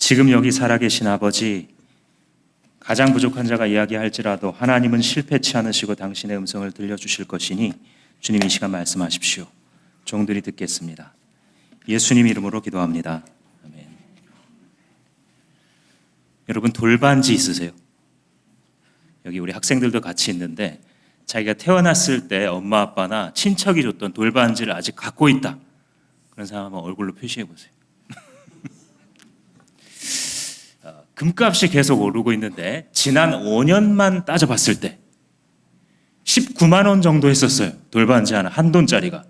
지금 여기 살아계신 아버지, 가장 부족한 자가 이야기할지라도 하나님은 실패치 않으시고 당신의 음성을 들려주실 것이니 주님 이 시간 말씀하십시오. 종들이 듣겠습니다. 예수님 이름으로 기도합니다. 아멘. 여러분, 돌반지 있으세요? 여기 우리 학생들도 같이 있는데 자기가 태어났을 때 엄마 아빠나 친척이 줬던 돌반지를 아직 갖고 있다, 그런 사람 한번 얼굴로 표시해 보세요. 금값이 계속 오르고 있는데 지난 5년만 따져봤을 때 19만 원 정도 했었어요. 돌반지 하나, 한 돈짜리가.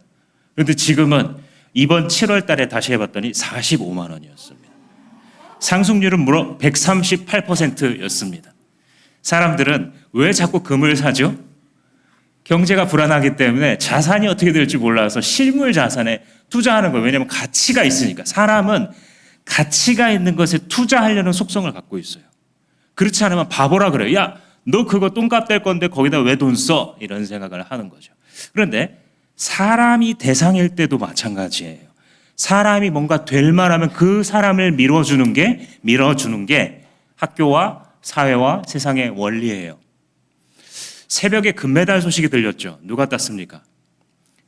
그런데 지금은 이번 7월 달에 다시 해봤더니 45만 원이었습니다. 상승률은 무려 138%였습니다. 사람들은 왜 자꾸 금을 사죠? 경제가 불안하기 때문에 자산이 어떻게 될지 몰라서 실물 자산에 투자하는 거예요. 왜냐하면 가치가 있으니까. 사람은 가치가 있는 것에 투자하려는 속성을 갖고 있어요. 그렇지 않으면 바보라 그래요. 야, 너 그거 똥값 될 건데 거기다 왜 돈 써? 이런 생각을 하는 거죠. 그런데 사람이 대상일 때도 마찬가지예요. 사람이 뭔가 될 만하면 그 사람을 밀어주는 게 학교와 사회와 세상의 원리예요. 새벽에 금메달 소식이 들렸죠. 누가 땄습니까?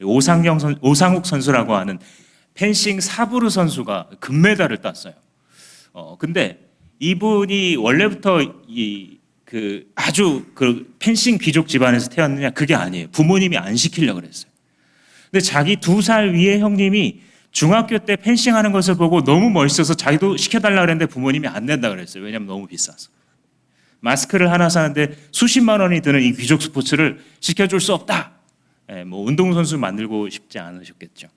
오상욱 선수라고 하는 펜싱 사부르 선수가 금메달을 땄어요. 근데 이분이 원래부터 아주 펜싱 귀족 집안에서 태어났느냐? 그게 아니에요. 부모님이 안 시키려고 그랬어요. 근데 자기 2살 위의 형님이 중학교 때 펜싱하는 것을 보고 너무 멋있어서 자기도 시켜달라고 그랬는데 부모님이 안 된다고 그랬어요. 왜냐하면 너무 비싸서. 마스크를 하나 사는데 수십만 원이 드는 이 귀족 스포츠를 시켜줄 수 없다. 운동선수 만들고 싶지 않으셨겠죠.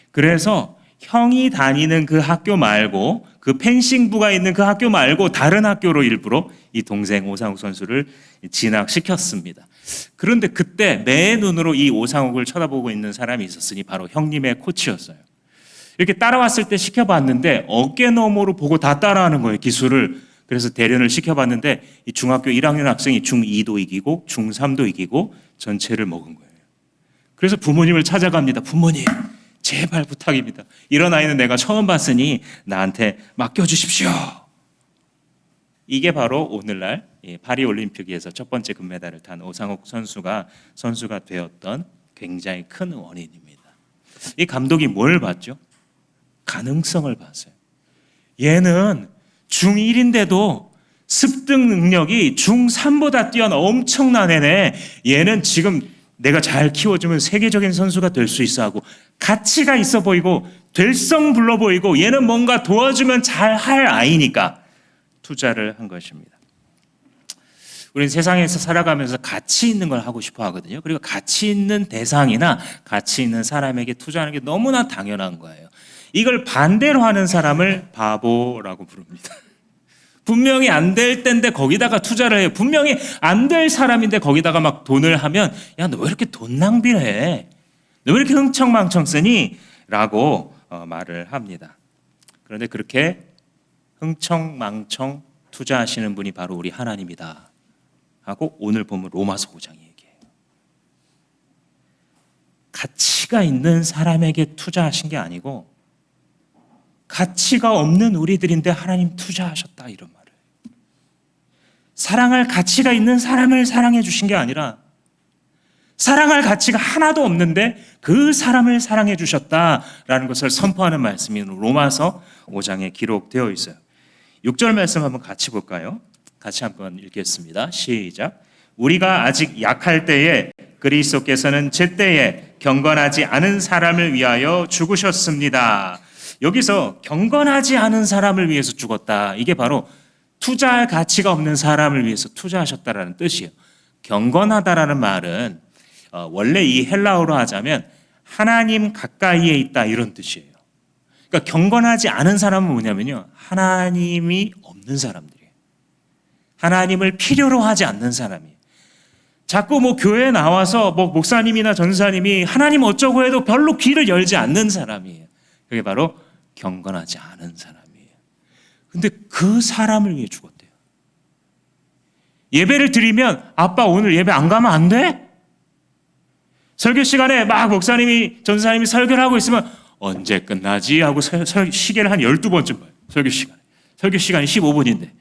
그래서 형이 다니는 그 학교 말고, 그 펜싱부가 있는 그 학교 말고 다른 학교로 일부러 이 동생 오상욱 선수를 진학시켰습니다. 그런데 그때 매의 눈으로 이 오상욱을 쳐다보고 있는 사람이 있었으니 바로 형님의 코치였어요. 이렇게 따라왔을 때 시켜봤는데 어깨너머로 보고 다 따라하는 거예요, 기술을. 그래서 대련을 시켜봤는데 이 중학교 1학년 학생이 중2도 이기고 중3도 이기고 전체를 먹은 거예요. 그래서 부모님을 찾아갑니다. 부모님, 제발 부탁입니다. 이런 아이는 내가 처음 봤으니 나한테 맡겨주십시오. 이게 바로 오늘날 파리올림픽에서 첫 번째 금메달을 탄 오상욱 선수가 되었던 굉장히 큰 원인입니다. 이 감독이 뭘 봤죠? 가능성을 봤어요. 얘는 중1인데도 습득 능력이 중3보다 뛰어나 엄청난 애네. 얘는 지금 내가 잘 키워주면 세계적인 선수가 될 수 있어 하고 가치가 있어 보이고 될성 불러 보이고 얘는 뭔가 도와주면 잘할 아이니까 투자를 한 것입니다. 우리는 세상에서 살아가면서 가치 있는 걸 하고 싶어 하거든요. 그리고 가치 있는 대상이나 가치 있는 사람에게 투자하는 게 너무나 당연한 거예요. 이걸 반대로 하는 사람을 바보라고 부릅니다. 분명히 안 될 때인데 거기다가 투자를 해요. 분명히 안 될 사람인데 거기다가 막 돈을 하면, 야, 너 왜 이렇게 돈 낭비를 해? 너 왜 이렇게 흥청망청 쓰니? 라고 말을 합니다. 그런데 그렇게 흥청망청 투자하시는 분이 바로 우리 하나님이다 하고 오늘 보면 로마서 5장이 얘기해요. 가치가 있는 사람에게 투자하신 게 아니고 가치가 없는 우리들인데 하나님 투자하셨다, 이런 말을. 사랑할 가치가 있는 사람을 사랑해 주신 게 아니라 사랑할 가치가 하나도 없는데 그 사람을 사랑해 주셨다라는 것을 선포하는 말씀이 로마서 5장에 기록되어 있어요. 6절 말씀 한번 같이 볼까요? 같이 한번 읽겠습니다. 시작. 우리가 아직 약할 때에 그리스도께서는 제때에 경건하지 않은 사람을 위하여 죽으셨습니다. 여기서 경건하지 않은 사람을 위해서 죽었다. 이게 바로 투자할 가치가 없는 사람을 위해서 투자하셨다라는 뜻이에요. 경건하다라는 말은 원래 이 헬라어로 하자면 하나님 가까이에 있다, 이런 뜻이에요. 그러니까 경건하지 않은 사람은 뭐냐면요, 하나님이 없는 사람들이에요. 하나님을 필요로 하지 않는 사람이에요. 자꾸 교회에 나와서 목사님이나 전사님이 하나님 어쩌고 해도 별로 귀를 열지 않는 사람이에요. 그게 바로 경건하지 않은 사람이에요. 근데 그 사람을 위해 죽었대요. 예배를 드리면 아빠 오늘 예배 안 가면 안 돼? 설교 시간에 막 목사님이 전사님이 설교를 하고 있으면 언제 끝나지 하고 시계를 한 12번쯤 봐요. 설교 시간에 설교 시간이 15분인데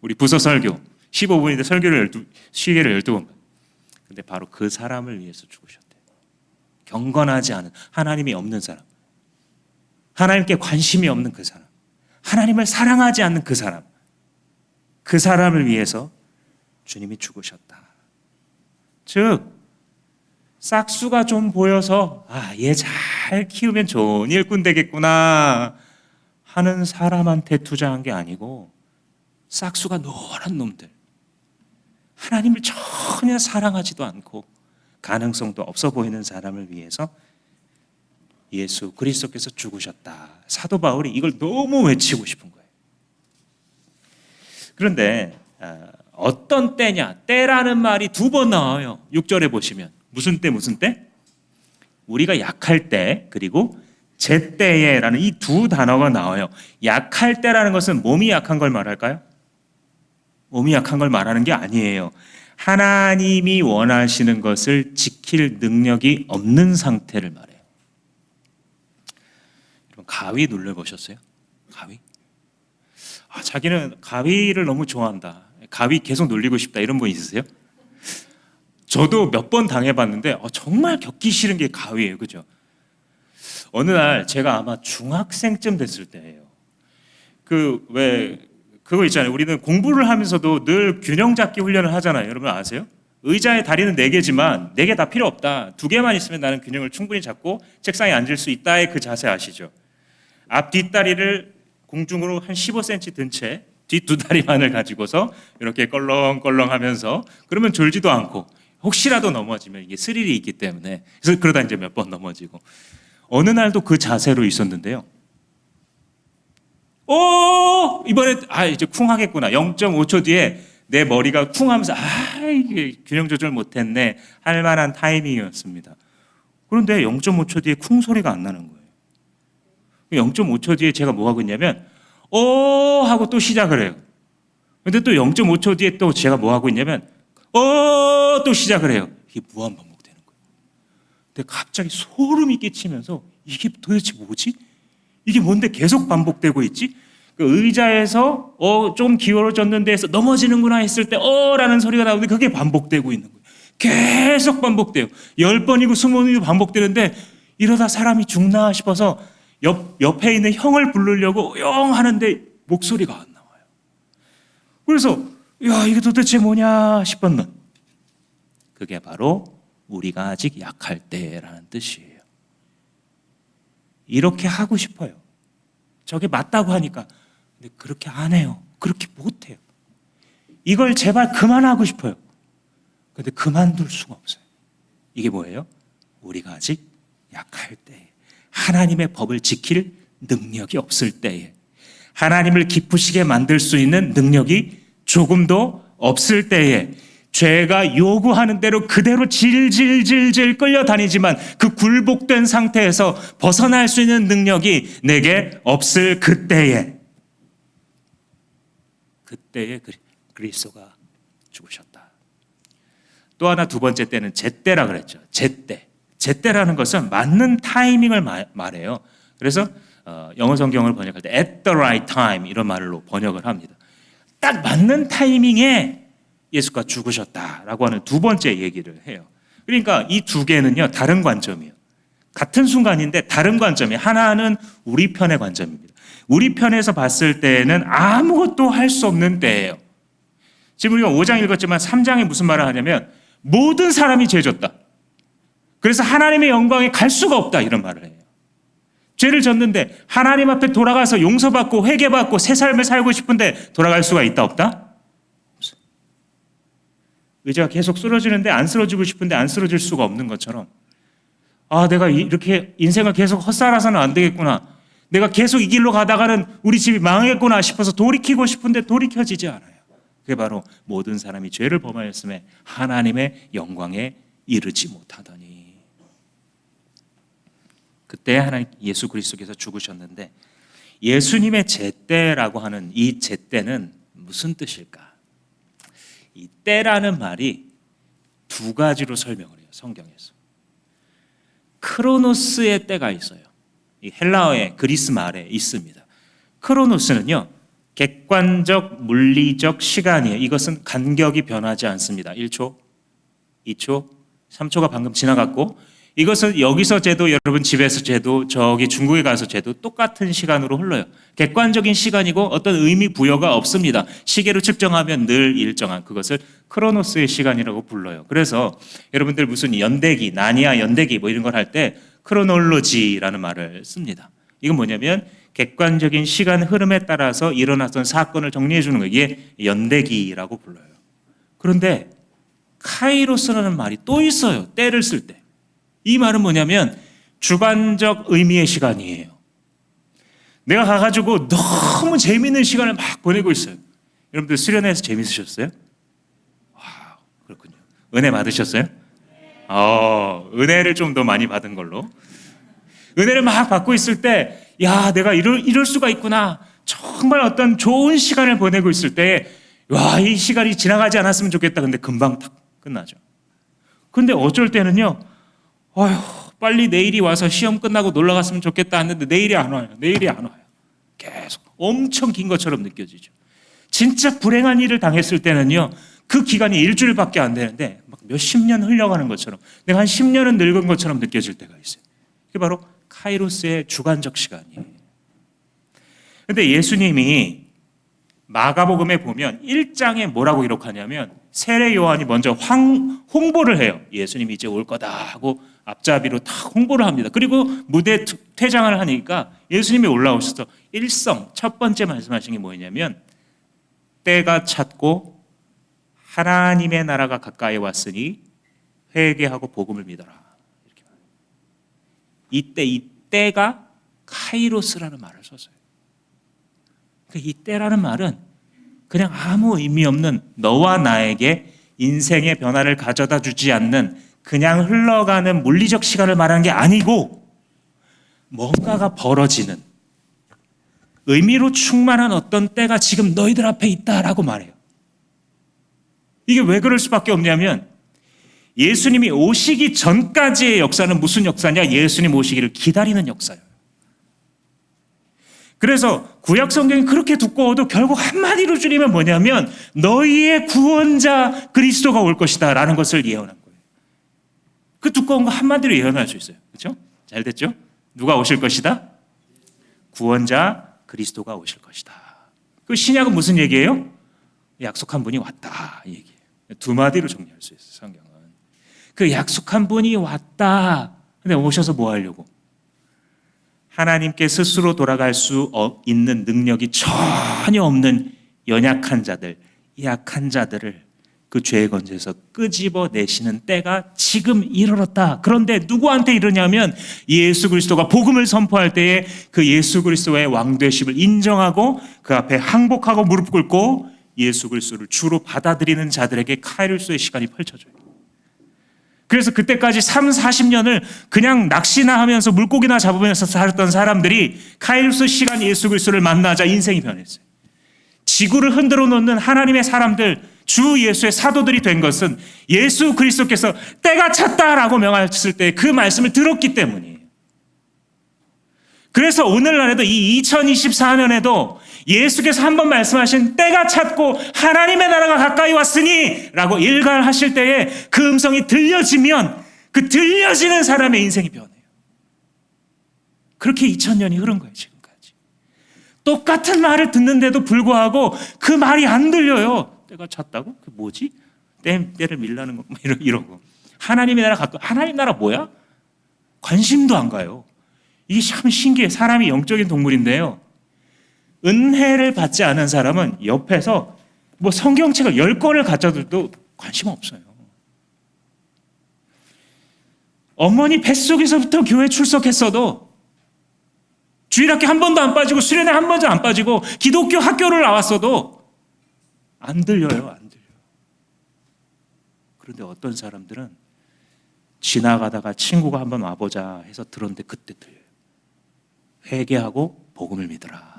우리 부서 설교 15분인데 시계를 12번. 근데 바로 그 사람을 위해서 죽으셨대요. 경건하지 않은, 하나님이 없는 사람, 하나님께 관심이 없는 그 사람, 하나님을 사랑하지 않는 그 사람, 그 사람을 위해서 주님이 죽으셨다. 즉 싹수가 좀 보여서 얘 잘 키우면 좋은 일꾼 되겠구나 하는 사람한테 투자한 게 아니고, 싹수가 노란 놈들, 하나님을 전혀 사랑하지도 않고 가능성도 없어 보이는 사람을 위해서 예수 그리스도께서 죽으셨다. 사도 바울이 이걸 너무 외치고 싶은 거예요. 그런데 어떤 때냐, 때라는 말이 2번 나와요. 6절에 보시면 무슨 때 무슨 때? 우리가 약할 때, 그리고 제때에라는 이 두 단어가 나와요. 약할 때라는 것은 몸이 약한 걸 말할까요? 몸이 약한 걸 말하는 게 아니에요. 하나님이 원하시는 것을 지킬 능력이 없는 상태를 말해요. 여러분 가위 눌러보셨어요? 가위? 자기는 가위를 너무 좋아한다, 가위 계속 눌리고 싶다, 이런 분 있으세요? 저도 몇 번 당해봤는데 정말 겪기 싫은 게 가위예요. 그죠? 어느 날 제가 아마 중학생쯤 됐을 때예요. 그거 있잖아요. 우리는 공부를 하면서도 늘 균형 잡기 훈련을 하잖아요. 여러분 아세요? 의자의 다리는 4개지만 4개 다 필요 없다. 2개만 있으면 나는 균형을 충분히 잡고 책상에 앉을 수 있다의 그 자세 아시죠? 앞 뒷다리를 공중으로 한 15cm 든 채 뒷 2다리만을 가지고서 이렇게 껄렁껄렁 하면서, 그러면 졸지도 않고 혹시라도 넘어지면 이게 스릴이 있기 때문에, 그래서 그러다 이제 몇 번 넘어지고, 어느 날도 그 자세로 있었는데요. 이번에 이제 쿵 하겠구나. 0.5초 뒤에 내 머리가 쿵 하면서 이게 균형 조절 못했네 할 만한 타이밍이었습니다. 그런데 0.5초 뒤에 쿵 소리가 안 나는 거예요. 0.5초 뒤에 제가 뭐 하고 있냐면 하고 또 시작을 해요. 근데 또 0.5초 뒤에 또 제가 뭐 하고 있냐면 또 시작을 해요. 이게 무한 반복되는 거예요. 근데 갑자기 소름이 끼치면서 이게 도대체 뭐지? 이게 뭔데 계속 반복되고 있지? 그 의자에서 좀 기울어졌는데 해서 넘어지는구나 했을 때 라는 소리가 나오는데 그게 반복되고 있는 거예요. 계속 반복돼요. 10번이고 20번이고 반복되는데 이러다 사람이 죽나 싶어서 옆에 있는 형을 부르려고 영 하는데 목소리가 안 나와요. 그래서 이게 도대체 뭐냐 싶었는, 그게 바로 우리가 아직 약할 때라는 뜻이에요. 이렇게 하고 싶어요. 저게 맞다고 하니까. 근데 그렇게 안 해요. 그렇게 못 해요. 이걸 제발 그만하고 싶어요. 근데 그만둘 수가 없어요. 이게 뭐예요? 우리가 아직 약할 때에, 하나님의 법을 지킬 능력이 없을 때에, 하나님을 기쁘시게 만들 수 있는 능력이 조금도 없을 때에, 죄가 요구하는 대로 그대로 질질질질 끌려다니지만 그 굴복된 상태에서 벗어날 수 있는 능력이 내게 없을 그때에 그리스도가 죽으셨다. 또 하나, 2번째 때는 제때라 그랬죠. 제때라는 것은 맞는 타이밍을 말해요. 그래서 영어 성경을 번역할 때 at the right time 이런 말로 번역을 합니다. 딱 맞는 타이밍에 예수가 죽으셨다라고 하는 2번째 얘기를 해요. 그러니까 이 2개는요 다른 관점이에요. 같은 순간인데 다른 관점이에요. 하나는 우리 편의 관점입니다. 우리 편에서 봤을 때는 아무것도 할 수 없는 때예요. 지금 우리가 5장 읽었지만 3장에 무슨 말을 하냐면 모든 사람이 죄졌다. 그래서 하나님의 영광에 갈 수가 없다, 이런 말을 해요. 죄를 졌는데 하나님 앞에 돌아가서 용서받고 회개받고 새 삶을 살고 싶은데 돌아갈 수가 있다 없다? 의자가 계속 쓰러지는데 안 쓰러지고 싶은데 안 쓰러질 수가 없는 것처럼, 내가 이렇게 인생을 계속 헛살아서는 안 되겠구나, 내가 계속 이 길로 가다가는 우리 집이 망하겠구나 싶어서 돌이키고 싶은데 돌이켜지지 않아요. 그게 바로 모든 사람이 죄를 범하였음에 하나님의 영광에 이르지 못하더니, 그때 하나님 예수 그리스도께서 죽으셨는데, 예수님의 제때라고 하는 이 제때는 무슨 뜻일까? 이 때라는 말이 2가지로 설명을 해요. 성경에서. 크로노스의 때가 있어요. 이 헬라어의 그리스 말에 있습니다. 크로노스는요 객관적 물리적 시간이에요. 이것은 간격이 변하지 않습니다. 1초, 2초, 3초가 방금 지나갔고, 이것은 여기서 재도 여러분 집에서 재도 저기 중국에 가서 재도 똑같은 시간으로 흘러요. 객관적인 시간이고 어떤 의미 부여가 없습니다. 시계로 측정하면 늘 일정한, 그것을 크로노스의 시간이라고 불러요. 그래서 여러분들 무슨 연대기, 나니아 연대기 뭐 이런 걸 할 때 크로놀로지라는 말을 씁니다. 이건 뭐냐면 객관적인 시간 흐름에 따라서 일어났던 사건을 정리해 주는 거예요. 이게 연대기라고 불러요. 그런데 카이로스라는 말이 또 있어요. 때를 쓸 때. 이 말은 뭐냐면 주관적 의미의 시간이에요. 내가 가가지고 너무 재미있는 시간을 막 보내고 있어요. 여러분들 수련회에서 재밌으셨어요? 와, 그렇군요. 은혜 받으셨어요? 은혜를 좀 더 많이 받은 걸로. 은혜를 막 받고 있을 때, 야, 내가 이럴 수가 있구나. 정말 어떤 좋은 시간을 보내고 있을 때, 와, 이 시간이 지나가지 않았으면 좋겠다. 근데 금방 탁 끝나죠. 근데 어쩔 때는요, 아휴, 빨리 내일이 와서 시험 끝나고 놀러 갔으면 좋겠다 했는데 내일이 안 와요. 내일이 안 와요. 계속 엄청 긴 것처럼 느껴지죠. 진짜 불행한 일을 당했을 때는요, 그 기간이 일주일밖에 안 되는데 막 몇십 년 흘러가는 것처럼, 내가 한 10년은 늙은 것처럼 느껴질 때가 있어요. 그게 바로 카이로스의 주관적 시간이에요. 근데 예수님이 마가복음에 보면 1장에 뭐라고 기록하냐면 세례 요한이 먼저 홍보를 해요. 예수님이 이제 올 거다 하고 앞잡이로 탁 홍보를 합니다. 그리고 무대 퇴장을 하니까 예수님이 올라오셔서 첫 번째 말씀하신 게 뭐냐면 때가 찼고 하나님의 나라가 가까이 왔으니 회개하고 복음을 믿어라. 이렇게 말해요. 이 때가 카이로스라는 말을 썼어요. 이 때라는 말은 그냥 아무 의미 없는 너와 나에게 인생의 변화를 가져다 주지 않는 그냥 흘러가는 물리적 시간을 말하는 게 아니고 뭔가가 벌어지는 의미로 충만한 어떤 때가 지금 너희들 앞에 있다라고 말해요. 이게 왜 그럴 수밖에 없냐면 예수님이 오시기 전까지의 역사는 무슨 역사냐? 예수님 오시기를 기다리는 역사예요. 그래서 구약 성경이 그렇게 두꺼워도 결국 한마디로 줄이면 뭐냐면 너희의 구원자 그리스도가 올 것이다 라는 것을 예언한 거예요. 그 두꺼운 거 한마디로 예언할 수 있어요. 그렇죠? 잘 됐죠? 누가 오실 것이다? 구원자 그리스도가 오실 것이다. 그 신약은 무슨 얘기예요? 약속한 분이 왔다 이 얘기예요. 두 마디로 정리할 수 있어요. 성경은. 그 약속한 분이 왔다. 근데 오셔서 뭐 하려고? 하나님께 스스로 돌아갈 수 있는 능력이 전혀 없는 연약한 자들, 약한 자들을 그 죄의 건져서 끄집어내시는 때가 지금 이르렀다. 그런데 누구한테 이르냐면 예수 그리스도가 복음을 선포할 때에 그 예수 그리스도의 왕되심을 인정하고 그 앞에 항복하고 무릎 꿇고 예수 그리스도를 주로 받아들이는 자들에게 카이로스의 시간이 펼쳐져요. 그래서 그때까지 40년을 그냥 낚시나 하면서 물고기나 잡으면서 살았던 사람들이 카이로스 시간 예수 그리스도를 만나자 인생이 변했어요. 지구를 흔들어 놓는 하나님의 사람들, 주 예수의 사도들이 된 것은 예수 그리스도께서 때가 찼다라고 명하셨을 때 그 말씀을 들었기 때문이에요. 그래서 오늘날에도 이 2024년에도 예수께서 한번 말씀하신 때가 찼고 하나님의 나라가 가까이 왔으니 라고 일갈하실 때에 그 음성이 들려지면 그 들려지는 사람의 인생이 변해요. 그렇게 2000년이 흐른 거예요. 지금까지. 똑같은 말을 듣는데도 불구하고 그 말이 안 들려요. 때가 찼다고? 그 뭐지? 때를 밀라는 거 이러고. 하나님의 나라 가까이. 하나님 나라 뭐야? 관심도 안 가요. 이게 참 신기해. 사람이 영적인 동물인데요. 은혜를 받지 않은 사람은 옆에서 뭐 성경책을 10권을 갖춰도 관심 없어요. 어머니 뱃속에서부터 교회 출석했어도 주일학교 한 번도 안 빠지고 수련회 한 번도 안 빠지고 기독교 학교를 나왔어도 안 들려요. 안 들려요. 그런데 어떤 사람들은 지나가다가 친구가 한번 와보자 해서 들었는데 그때 들려요. 회개하고 복음을 믿어라.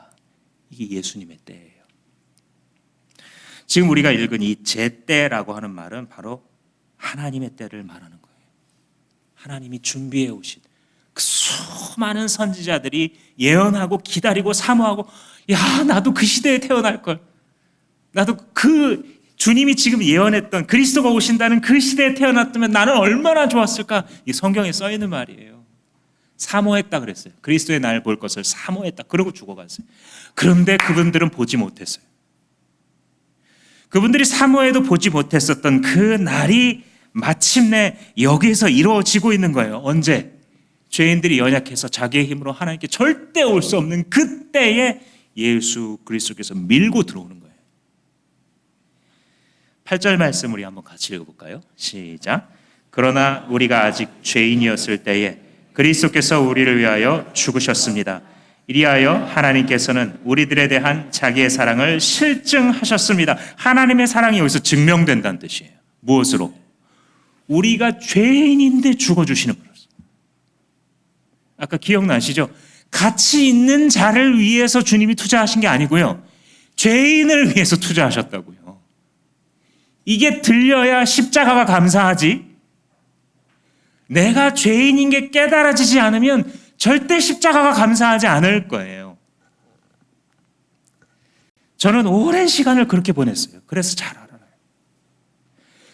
이게 예수님의 때예요. 지금 우리가 읽은 이 제때라고 하는 말은 바로 하나님의 때를 말하는 거예요. 하나님이 준비해 오신 그 수많은 선지자들이 예언하고 기다리고 사모하고, 야, 나도 그 시대에 태어날 걸. 나도 그 주님이 지금 예언했던 그리스도가 오신다는 그 시대에 태어났다면 나는 얼마나 좋았을까. 이 성경에 써 있는 말이에요. 사모했다 그랬어요. 그리스도의 날 볼 것을 사모했다. 그러고 죽어갔어요. 그런데 그분들은 보지 못했어요. 그분들이 사모해도 보지 못했었던 그 날이 마침내 여기에서 이루어지고 있는 거예요. 언제? 죄인들이 연약해서 자기의 힘으로 하나님께 절대 올 수 없는 그때에 예수 그리스도께서 밀고 들어오는 거예요. 8절 말씀 우리 한번 같이 읽어볼까요? 시작. 그러나 우리가 아직 죄인이었을 때에 그리스도께서 우리를 위하여 죽으셨습니다. 이리하여 하나님께서는 우리들에 대한 자기의 사랑을 실증하셨습니다. 하나님의 사랑이 여기서 증명된다는 뜻이에요. 무엇으로? 우리가 죄인인데 죽어주시는 분으로서. 아까 기억나시죠? 가치 있는 자를 위해서 주님이 투자하신 게 아니고요. 죄인을 위해서 투자하셨다고요. 이게 들려야 십자가가 감사하지. 내가 죄인인 게 깨달아지지 않으면 절대 십자가가 감사하지 않을 거예요. 저는 오랜 시간을 그렇게 보냈어요. 그래서 잘 알아요.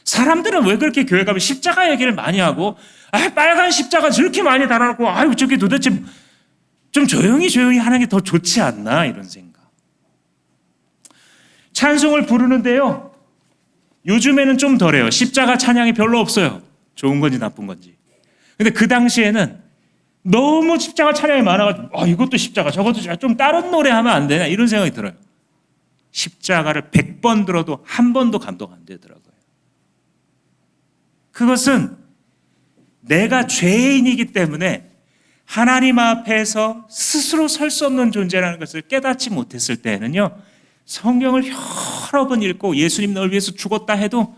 사람들은 왜 그렇게 교회 가면 십자가 얘기를 많이 하고, 빨간 십자가 저렇게 많이 달아놓고, 저게 도대체 좀 조용히 하는 게 더 좋지 않나, 이런 생각. 찬송을 부르는데요, 요즘에는 좀 덜해요. 십자가 찬양이 별로 없어요. 좋은 건지 나쁜 건지. 근데 그 당시에는 너무 십자가 찬양이 많아가지고, 이것도 십자가, 저것도 십자가, 좀 다른 노래 하면 안 되나, 이런 생각이 들어요. 십자가를 100번 들어도 한 번도 감동 안 되더라고요. 그것은 내가 죄인이기 때문에 하나님 앞에서 스스로 설 수 없는 존재라는 것을 깨닫지 못했을 때는요, 성경을 여러 번 읽고 예수님 널 위해서 죽었다 해도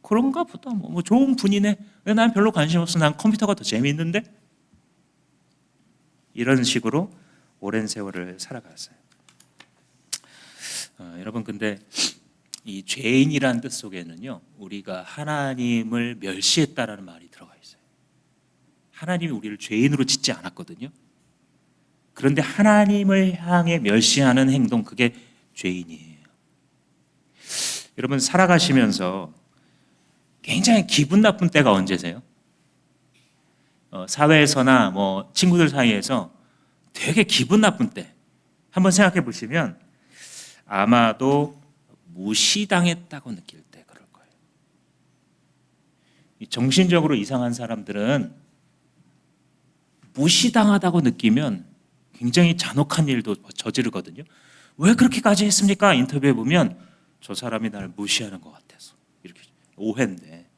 그런가 보다, 좋은 분이네, 난 별로 관심 없어, 난 컴퓨터가 더 재미있는데, 이런 식으로 오랜 세월을 살아갔어요. 여러분, 근데 이 죄인이라는 뜻 속에는요, 우리가 하나님을 멸시했다라는 말이 들어가 있어요. 하나님이 우리를 죄인으로 짓지 않았거든요. 그런데 하나님을 향해 멸시하는 행동, 그게 죄인이에요. 여러분, 살아가시면서 굉장히 기분 나쁜 때가 언제세요? 사회에서나 친구들 사이에서 되게 기분 나쁜 때 한번 생각해 보시면 아마도 무시당했다고 느낄 때 그럴 거예요. 정신적으로 이상한 사람들은 무시당하다고 느끼면 굉장히 잔혹한 일도 저지르거든요. 왜 그렇게까지 했습니까? 인터뷰해 보면 저 사람이 나를 무시하는 것 같아서, 이렇게 오해인데.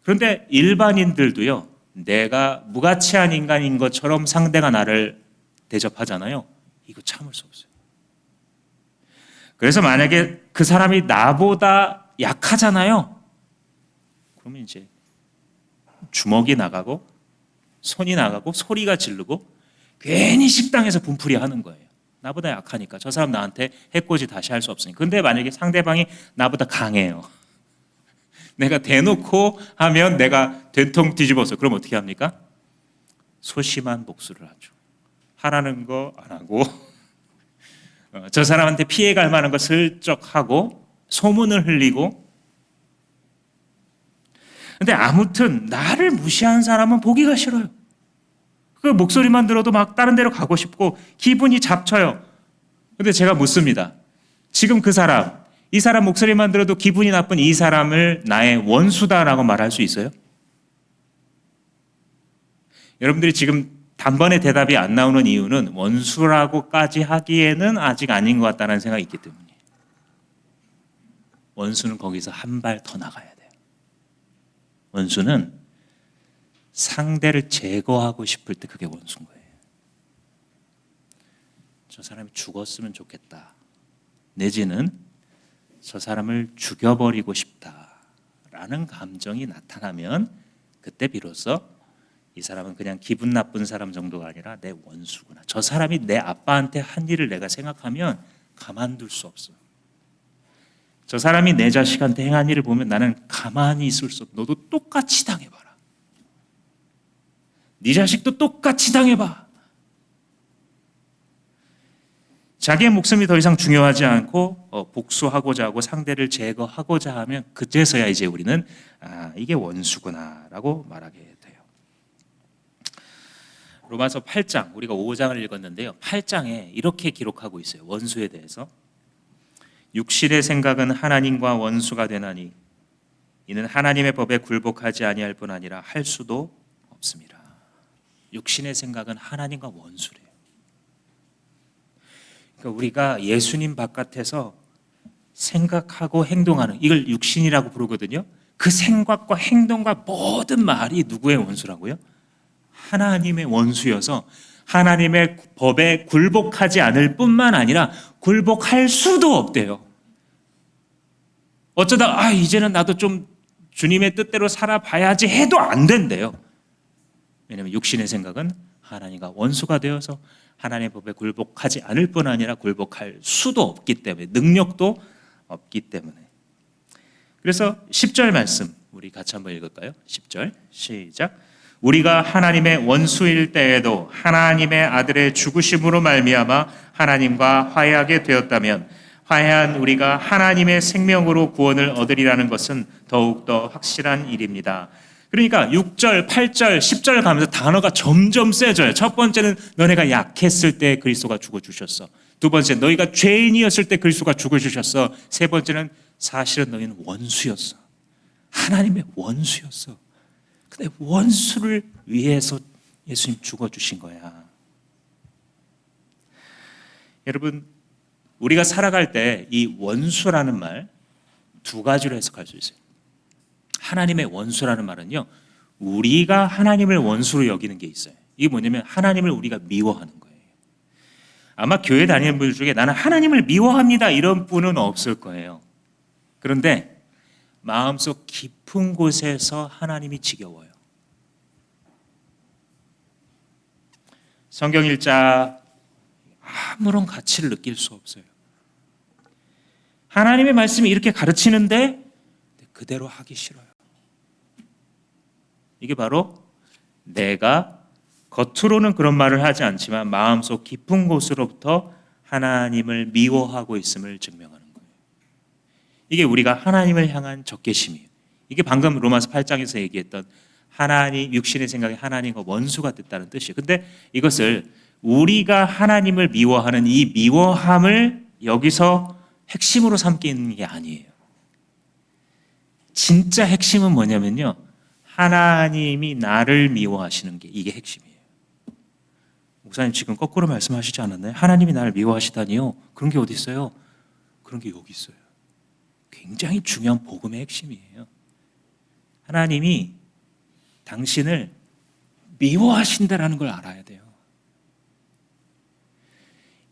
그런데 일반인들도요, 내가 무가치한 인간인 것처럼 상대가 나를 대접하잖아요. 이거 참을 수 없어요. 그래서 만약에 그 사람이 나보다 약하잖아요. 그러면 이제 주먹이 나가고 손이 나가고 소리가 지르고 괜히 식당에서 분풀이 하는 거예요. 나보다 약하니까 저 사람 나한테 해코지 다시 할 수 없으니까. 근데 만약에 상대방이 나보다 강해요. 내가 대놓고 하면 내가 된통 뒤집어서, 그럼 어떻게 합니까? 소심한 복수를 하죠. 하라는 거 안 하고 저 사람한테 피해갈 만한 거 슬쩍 하고 소문을 흘리고. 근데 아무튼 나를 무시하는 사람은 보기가 싫어요. 그 목소리만 들어도 막 다른 데로 가고 싶고 기분이 잡쳐요. 근데 제가 묻습니다. 지금 이 사람 목소리만 들어도 기분이 나쁜 이 사람을 나의 원수다라고 말할 수 있어요? 여러분들이 지금 단번에 대답이 안 나오는 이유는 원수라고까지 하기에는 아직 아닌 것 같다는 생각이 있기 때문이에요. 원수는 거기서 한 발 더 나가야 돼요. 원수는 상대를 제거하고 싶을 때 그게 원수인 거예요. 저 사람이 죽었으면 좋겠다, 내지는 저 사람을 죽여버리고 싶다라는 감정이 나타나면 그때 비로소 이 사람은 그냥 기분 나쁜 사람 정도가 아니라 내 원수구나. 저 사람이 내 아빠한테 한 일을 내가 생각하면 가만둘 수 없어. 저 사람이 내 자식한테 행한 일을 보면 나는 가만히 있을 수 없어. 너도 똑같이 당해봐라. 네 자식도 똑같이 당해봐. 자기의 목숨이 더 이상 중요하지 않고 복수하고자 하고 상대를 제거하고자 하면 그제서야 이제 우리는 이게 원수구나라고 말하게 돼요. 로마서 8장, 우리가 5장을 읽었는데요. 8장에 이렇게 기록하고 있어요. 원수에 대해서. 육신의 생각은 하나님과 원수가 되나니 이는 하나님의 법에 굴복하지 아니할 뿐 아니라 할 수도 없습니다. 육신의 생각은 하나님과 원수래요. 그러니까 우리가 예수님 바깥에서 생각하고 행동하는, 이걸 육신이라고 부르거든요. 그 생각과 행동과 모든 말이 누구의 원수라고요? 하나님의 원수여서 하나님의 법에 굴복하지 않을 뿐만 아니라 굴복할 수도 없대요. 어쩌다 이제는 나도 좀 주님의 뜻대로 살아봐야지 해도 안 된대요. 왜냐하면 육신의 생각은 하나님과 원수가 되어서 하나님의 법에 굴복하지 않을 뿐 아니라 굴복할 수도 없기 때문에, 능력도 없기 때문에. 그래서 10절 말씀 우리 같이 한번 읽을까요? 10절 시작. 우리가 하나님의 원수일 때에도 하나님의 아들의 죽으심으로 말미암아 하나님과 화해하게 되었다면 화해한 우리가 하나님의 생명으로 구원을 얻으리라는 것은 더욱더 확실한 일입니다. 그러니까 6절, 8절, 10절 가면서 단어가 점점 세져요. 첫 번째는 너네가 약했을 때 그리스도가 죽어주셨어. 두 번째, 너희가 죄인이었을 때 그리스도가 죽어주셨어. 세 번째는 사실은 너희는 원수였어. 하나님의 원수였어. 근데 원수를 위해서 예수님 죽어주신 거야. 여러분, 우리가 살아갈 때 이 원수라는 말 두 가지로 해석할 수 있어요. 하나님의 원수라는 말은요, 우리가 하나님을 원수로 여기는 게 있어요. 이게 뭐냐면 하나님을 우리가 미워하는 거예요. 아마 교회 다니는 분들 중에 나는 하나님을 미워합니다 이런 분은 없을 거예요. 그런데 마음속 깊은 곳에서 하나님이 지겨워요. 성경 읽자 아무런 가치를 느낄 수 없어요. 하나님의 말씀이 이렇게 가르치는데 그대로 하기 싫어요. 이게 바로 내가 겉으로는 그런 말을 하지 않지만 마음속 깊은 곳으로부터 하나님을 미워하고 있음을 증명하는 거예요. 이게 우리가 하나님을 향한 적개심이에요. 이게 방금 로마서 8장에서 얘기했던 하나님, 육신의 생각이 하나님과 원수가 됐다는 뜻이에요. 근데 이것을 우리가 하나님을 미워하는 이 미워함을 여기서 핵심으로 삼기는 게 아니에요. 진짜 핵심은 뭐냐면요, 하나님이 나를 미워하시는 게 이게 핵심이에요. 목사님 지금 거꾸로 말씀하시지 않았나요? 하나님이 나를 미워하시다니요? 그런 게 어디 있어요? 그런 게 여기 있어요. 굉장히 중요한 복음의 핵심이에요. 하나님이 당신을 미워하신다라는 걸 알아야 돼요.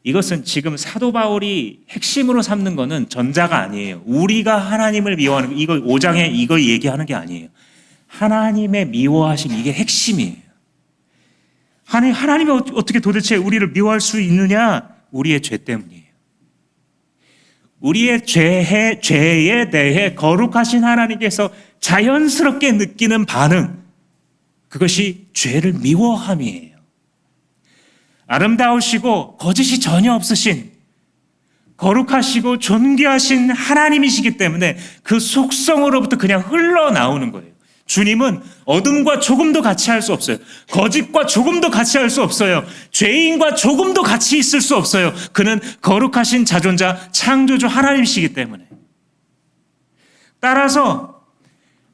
이것은 지금 사도 바울이 핵심으로 삼는 것은 전자가 아니에요. 우리가 하나님을 미워하는 거, 이거 5장에 이거 얘기하는 게 아니에요. 하나님의 미워하심, 이게 핵심이에요. 하나님이 어떻게 도대체 우리를 미워할 수 있느냐? 우리의 죄 때문이에요. 우리의 죄에 대해 거룩하신 하나님께서 자연스럽게 느끼는 반응, 그것이 죄를 미워함이에요. 아름다우시고 거짓이 전혀 없으신 거룩하시고 존귀하신 하나님이시기 때문에 그 속성으로부터 그냥 흘러나오는 거예요. 주님은 어둠과 조금도 같이 할 수 없어요. 거짓과 조금도 같이 할 수 없어요. 죄인과 조금도 같이 있을 수 없어요. 그는 거룩하신 자존자 창조주 하나님이시기 때문에. 따라서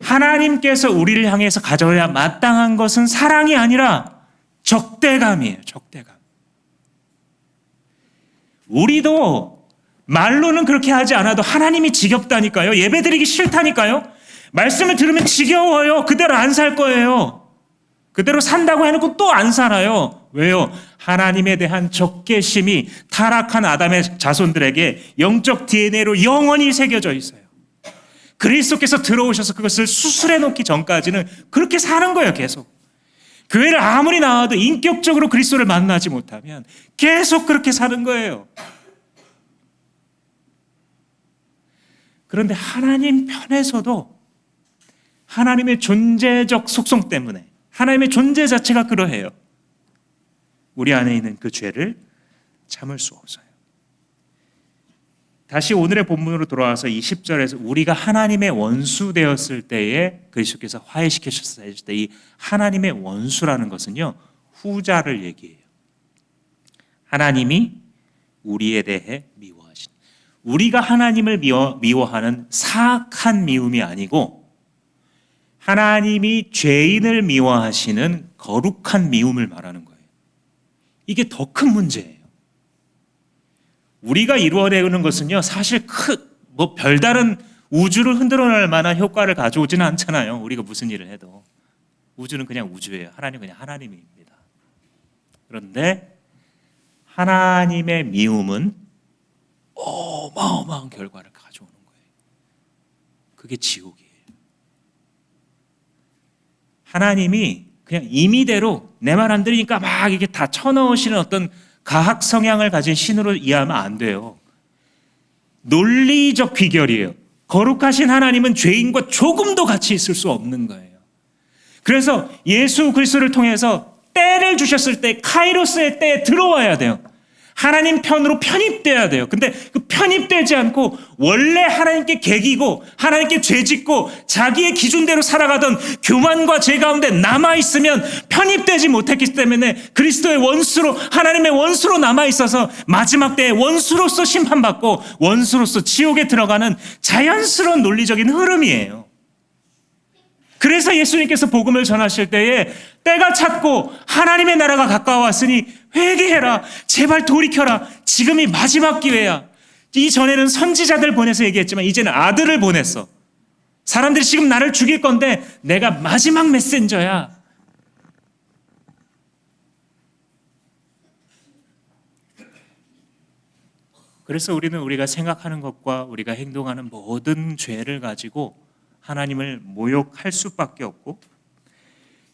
하나님께서 우리를 향해서 가져야 마땅한 것은 사랑이 아니라 적대감이에요. 적대감. 우리도 말로는 그렇게 하지 않아도 하나님이 지겹다니까요. 예배드리기 싫다니까요. 말씀을 들으면 지겨워요. 그대로 안 살 거예요. 그대로 산다고 해놓고 또 안 살아요. 왜요? 하나님에 대한 적개심이 타락한 아담의 자손들에게 영적 DNA로 영원히 새겨져 있어요. 그리스도께서 들어오셔서 그것을 수술해 놓기 전까지는 그렇게 사는 거예요. 계속. 교회를 아무리 나와도 인격적으로 그리스도를 만나지 못하면 계속 그렇게 사는 거예요. 그런데 하나님 편에서도 하나님의 존재적 속성 때문에 하나님의 존재 자체가 그러해요. 우리 안에 있는 그 죄를 참을 수 없어요. 다시 오늘의 본문으로 돌아와서 이 10절에서 우리가 하나님의 원수 되었을 때에 그리스도께서 화해시키셨을 때 이 하나님의 원수라는 것은요, 후자를 얘기해요. 하나님이 우리에 대해 미워하신, 우리가 하나님을 미워하는 사악한 미움이 아니고 하나님이 죄인을 미워하시는 거룩한 미움을 말하는 거예요. 이게 더 큰 문제예요. 우리가 이루어내는 것은요, 사실 별다른 우주를 흔들어 낼 만한 효과를 가져오지는 않잖아요. 우리가 무슨 일을 해도. 우주는 그냥 우주예요. 하나님은 그냥 하나님입니다. 그런데 하나님의 미움은 어마어마한 결과를 가져오는 거예요. 그게 지옥이에요. 하나님이 그냥 임의대로 내 말 안 들으니까 막 이게 다 쳐넣으시는 어떤 가학 성향을 가진 신으로 이해하면 안 돼요. 논리적 비결이에요. 거룩하신 하나님은 죄인과 조금도 같이 있을 수 없는 거예요. 그래서 예수 그리스도를 통해서 때를 주셨을 때 카이로스의 때에 들어와야 돼요. 하나님 편으로 편입돼야 돼요. 근데 그 편입되지 않고 원래 하나님께 개기고 하나님께 죄짓고 자기의 기준대로 살아가던 교만과 죄 가운데 남아있으면 편입되지 못했기 때문에 그리스도의 원수로, 하나님의 원수로 남아있어서 마지막 때에 원수로서 심판받고 원수로서 지옥에 들어가는 자연스러운 논리적인 흐름이에요. 그래서 예수님께서 복음을 전하실 때에 때가 찼고 하나님의 나라가 가까워왔으니 회개해라, 제발 돌이켜라, 지금이 마지막 기회야. 이전에는 선지자들 보내서 얘기했지만 이제는 아들을 보냈어. 사람들이 지금 나를 죽일 건데 내가 마지막 메신저야. 그래서 우리는 우리가 생각하는 것과 우리가 행동하는 모든 죄를 가지고 하나님을 모욕할 수밖에 없고,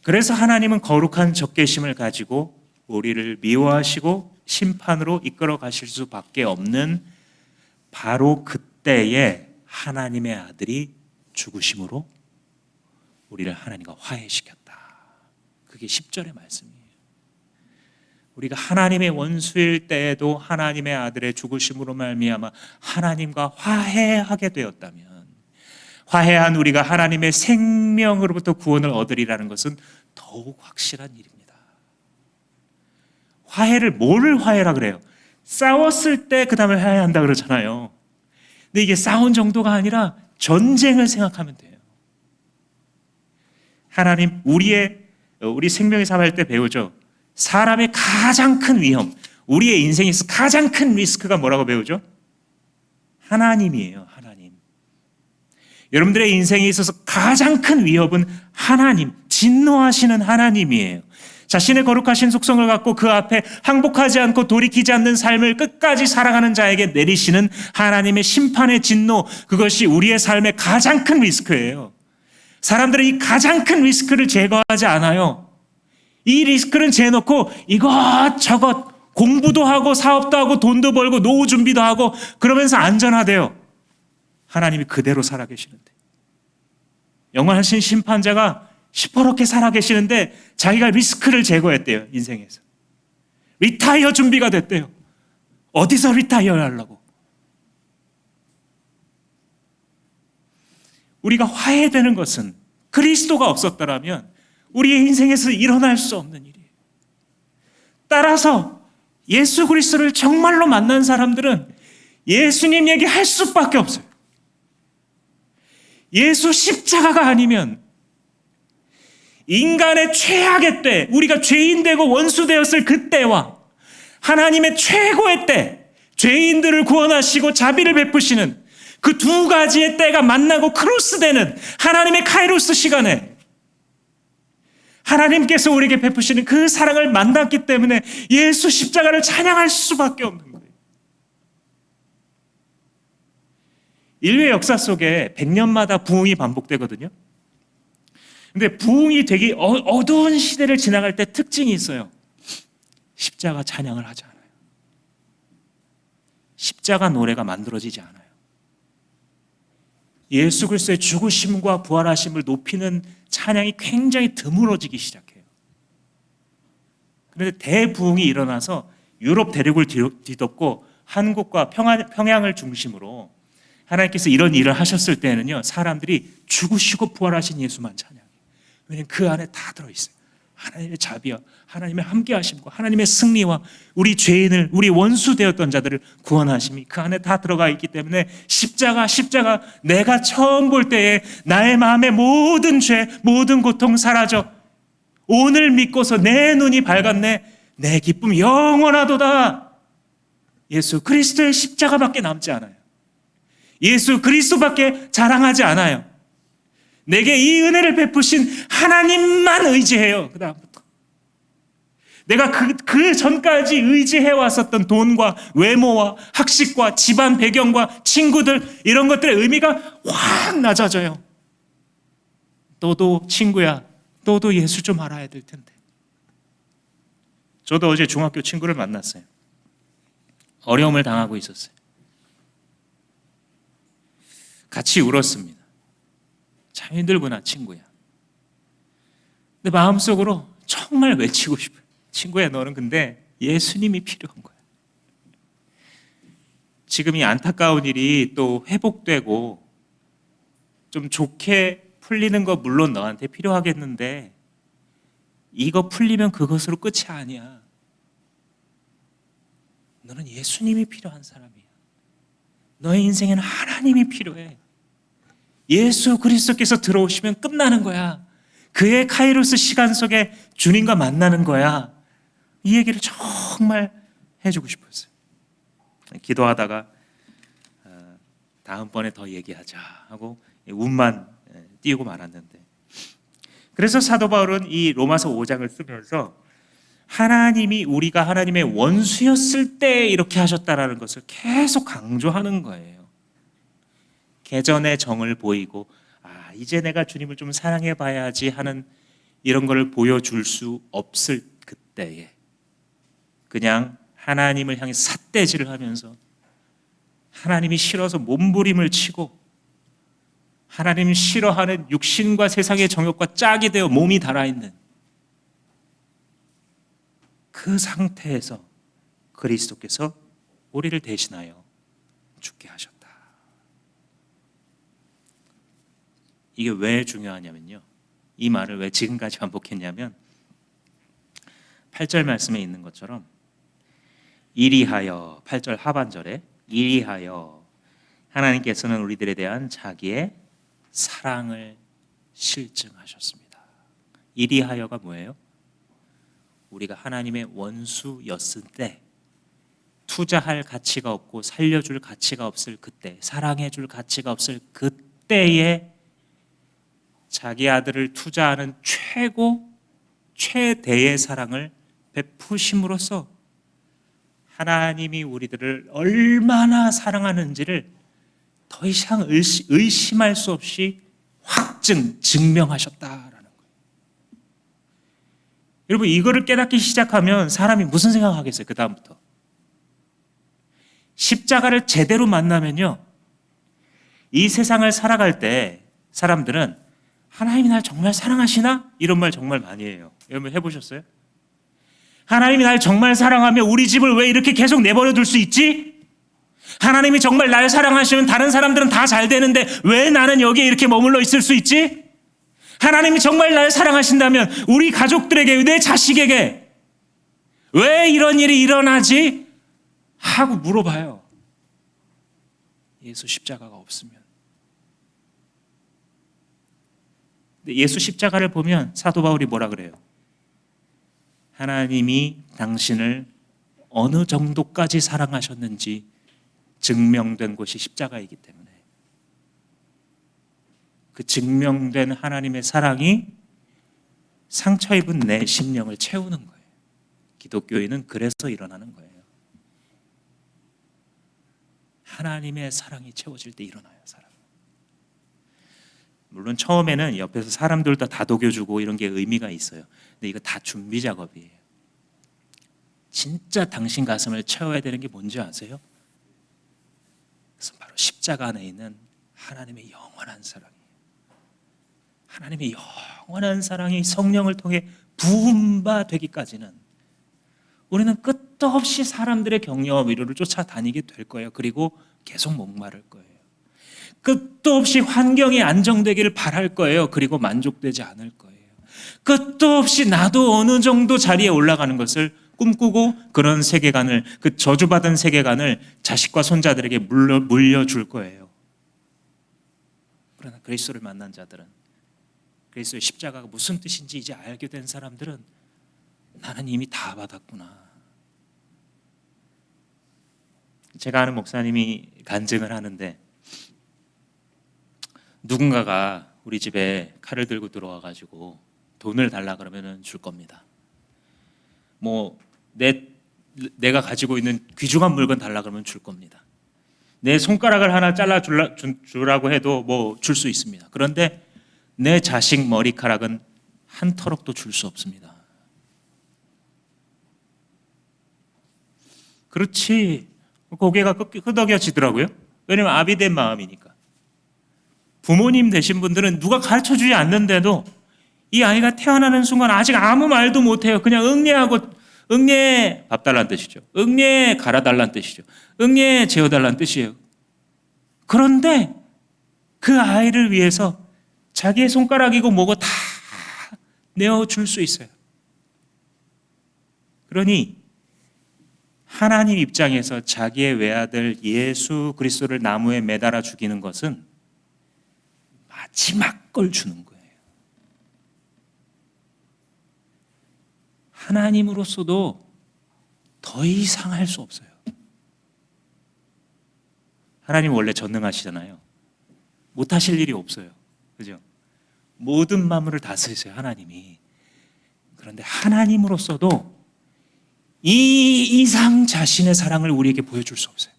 그래서 하나님은 거룩한 적개심을 가지고 우리를 미워하시고 심판으로 이끌어 가실 수밖에 없는 바로 그때에 하나님의 아들이 죽으심으로 우리를 하나님과 화해시켰다. 그게 10절의 말씀이에요. 우리가 하나님의 원수일 때에도 하나님의 아들의 죽으심으로 말미암아 하나님과 화해하게 되었다면, 화해한 우리가 하나님의 생명으로부터 구원을 얻으리라는 것은 더욱 확실한 일입니다. 화해를, 뭐를 화해라 그래요? 싸웠을 때 그 다음에 화해한다 그러잖아요. 근데 이게 싸운 정도가 아니라 전쟁을 생각하면 돼요. 하나님, 우리 생명의 삶 할 때 배우죠. 사람의 가장 큰 위험, 우리의 인생에서 가장 큰 리스크가 뭐라고 배우죠? 하나님이에요. 하나님. 여러분들의 인생에 있어서 가장 큰 위협은 하나님, 진노하시는 하나님이에요. 자신의 거룩하신 속성을 갖고 그 앞에 항복하지 않고 돌이키지 않는 삶을 끝까지 살아가는 자에게 내리시는 하나님의 심판의 진노, 그것이 우리의 삶의 가장 큰 리스크예요. 사람들은 이 가장 큰 리스크를 제거하지 않아요. 이 리스크는 재놓고 이것저것 공부도 하고 사업도 하고 돈도 벌고 노후 준비도 하고 그러면서 안전하대요. 하나님이 그대로 살아계시는데, 영원하신 심판자가 시퍼렇게 살아계시는데 자기가 리스크를 제거했대요. 인생에서 리타이어 준비가 됐대요. 어디서 리타이어 하려고? 우리가 화해되는 것은 그리스도가 없었더라면 우리의 인생에서 일어날 수 없는 일이에요. 따라서 예수 그리스도를 정말로 만난 사람들은 예수님 얘기할 수밖에 없어요. 예수 십자가가 아니면 인간의 최악의 때, 우리가 죄인 되고 원수 되었을 그때와 하나님의 최고의 때, 죄인들을 구원하시고 자비를 베푸시는 그 두 가지의 때가 만나고 크로스되는 하나님의 카이로스 시간에 하나님께서 우리에게 베푸시는 그 사랑을 만났기 때문에 예수 십자가를 찬양할 수밖에 없는 거예요. 인류의 역사 속에 100년마다 부흥이 반복되거든요. 근데 부흥이 되기 어두운 시대를 지나갈 때 특징이 있어요. 십자가 찬양을 하지 않아요. 십자가 노래가 만들어지지 않아요. 예수 그리스도의 죽으심과 부활하심을 높이는 찬양이 굉장히 드물어지기 시작해요. 그런데 대부흥이 일어나서 유럽 대륙을 뒤덮고 한국과 평양을 중심으로 하나님께서 이런 일을 하셨을 때는요, 사람들이 죽으시고 부활하신 예수만 찬양해요. 왜냐하면 그 안에 다 들어있어요. 하나님의 자비와 하나님의 함께하심과 하나님의 승리와 우리 죄인을, 우리 원수 되었던 자들을 구원하심이 그 안에 다 들어가 있기 때문에 십자가 내가 처음 볼 때에 나의 마음의 모든 죄, 모든 고통 사라져. 오늘 믿고서 내 눈이 밝았네. 내 기쁨 영원하도다. 예수 그리스도의 십자가밖에 남지 않아요. 예수 그리스도밖에 자랑하지 않아요. 내게 이 은혜를 베푸신 하나님만 의지해요. 그 다음부터 내가 그 전까지 의지해 왔었던 돈과 외모와 학식과 집안 배경과 친구들, 이런 것들의 의미가 확 낮아져요. 너도 친구야, 너도 예수 좀 알아야 될 텐데. 저도 어제 중학교 친구를 만났어요. 어려움을 당하고 있었어요. 같이 울었습니다. 참 힘들구나, 친구야. 근데 마음속으로 정말 외치고 싶어요. 친구야, 너는 근데 예수님이 필요한 거야. 지금 이 안타까운 일이 또 회복되고 좀 좋게 풀리는 거 물론 너한테 필요하겠는데, 이거 풀리면 그것으로 끝이 아니야. 너는 예수님이 필요한 사람이야. 너의 인생에는 하나님이 필요해. 예수 그리스도께서 들어오시면 끝나는 거야. 그의 카이로스 시간 속에 주님과 만나는 거야. 이 얘기를 정말 해주고 싶었어요. 기도하다가 다음번에 더 얘기하자 하고 운만 띄우고 말았는데, 그래서 사도 바울은 이 로마서 5장을 쓰면서 하나님이 우리가 하나님의 원수였을 때 이렇게 하셨다라는 것을 계속 강조하는 거예요. 개전의 정을 보이고 이제 내가 주님을 좀 사랑해 봐야지 하는 이런 걸 보여줄 수 없을 그때에 그냥 하나님을 향해 삿대질을 하면서 하나님이 싫어서 몸부림을 치고 하나님이 싫어하는 육신과 세상의 정욕과 짝이 되어 몸이 달아있는 그 상태에서 그리스도께서 우리를 대신하여 죽게 하셨다. 이게 왜 중요하냐면요, 이 말을 왜 지금까지 반복했냐면 8절 말씀에 있는 것처럼 이리하여, 8절 하반절에 이리하여 하나님께서는 우리들에 대한 자기의 사랑을 실증하셨습니다. 이리하여가 뭐예요? 우리가 하나님의 원수였을 때, 투자할 가치가 없고 살려줄 가치가 없을 그때, 사랑해줄 가치가 없을 그때에 자기 아들을 투자하는 최대의 사랑을 베푸심으로써 하나님이 우리들을 얼마나 사랑하는지를 더 이상 의심할 수 없이 증명하셨다라는 거예요. 여러분, 이거를 깨닫기 시작하면 사람이 무슨 생각하겠어요? 그 다음부터 십자가를 제대로 만나면요, 이 세상을 살아갈 때 사람들은 하나님이 날 정말 사랑하시나? 이런 말 정말 많이 해요. 여러분 해보셨어요? 하나님이 날 정말 사랑하면 우리 집을 왜 이렇게 계속 내버려 둘 수 있지? 하나님이 정말 날 사랑하시면 다른 사람들은 다 잘 되는데 왜 나는 여기에 이렇게 머물러 있을 수 있지? 하나님이 정말 날 사랑하신다면 우리 가족들에게, 내 자식에게 왜 이런 일이 일어나지? 하고 물어봐요. 예수 십자가가 없으면. 예수 십자가를 보면 사도 바울이 뭐라 그래요? 하나님이 당신을 어느 정도까지 사랑하셨는지 증명된 곳이 십자가이기 때문에, 그 증명된 하나님의 사랑이 상처 입은 내 심령을 채우는 거예요. 기독교인은 그래서 일어나는 거예요. 하나님의 사랑이 채워질 때 일어나요, 사람. 물론 처음에는 옆에서 사람들 다 다독여주고 이런 게 의미가 있어요. 근데 이거 다 준비 작업이에요. 진짜 당신 가슴을 채워야 되는 게 뭔지 아세요? 그래서 바로 십자가 안에 있는 하나님의 영원한 사랑이에요. 하나님의 영원한 사랑이 성령을 통해 부음바 되기까지는 우리는 끝도 없이 사람들의 격려와 위로를 쫓아다니게 될 거예요. 그리고 계속 목마를 거예요. 끝도 없이 환경이 안정되기를 바랄 거예요. 그리고 만족되지 않을 거예요. 끝도 없이 나도 어느 정도 자리에 올라가는 것을 꿈꾸고 그런 세계관을, 그 저주받은 세계관을 자식과 손자들에게 물려줄 거예요. 그러나 그리스도를 만난 자들은, 그리스도의 십자가가 무슨 뜻인지 이제 알게 된 사람들은 나는 이미 다 받았구나. 제가 아는 목사님이 간증을 하는데, 누군가가 우리 집에 칼을 들고 들어와 가지고 돈을 달라 그러면 줄 겁니다. 내가 가지고 있는 귀중한 물건 달라 그러면 줄 겁니다. 내 손가락을 하나 잘라 주라고 해도 줄 수 있습니다. 그런데 내 자식 머리카락은 한 터럭도 줄 수 없습니다. 그렇지. 고개가 끄덕여지더라고요. 왜냐하면 아비된 마음이니까. 부모님 되신 분들은 누가 가르쳐주지 않는데도 이 아이가 태어나는 순간 아직 아무 말도 못해요. 그냥 응애하고, 응애 밥 달라는 뜻이죠. 응애 갈아달라는 뜻이죠. 응애 재워달라는 뜻이에요. 그런데 그 아이를 위해서 자기의 손가락이고 뭐고 다 내어줄 수 있어요. 그러니 하나님 입장에서 자기의 외아들 예수 그리스도를 나무에 매달아 죽이는 것은 마지막 걸 주는 거예요. 하나님으로서도 더 이상 할 수 없어요. 하나님 원래 전능하시잖아요. 못하실 일이 없어요. 그죠? 모든 만물을 다스리세요, 하나님이. 그런데 하나님으로서도 이 이상 자신의 사랑을 우리에게 보여줄 수 없어요.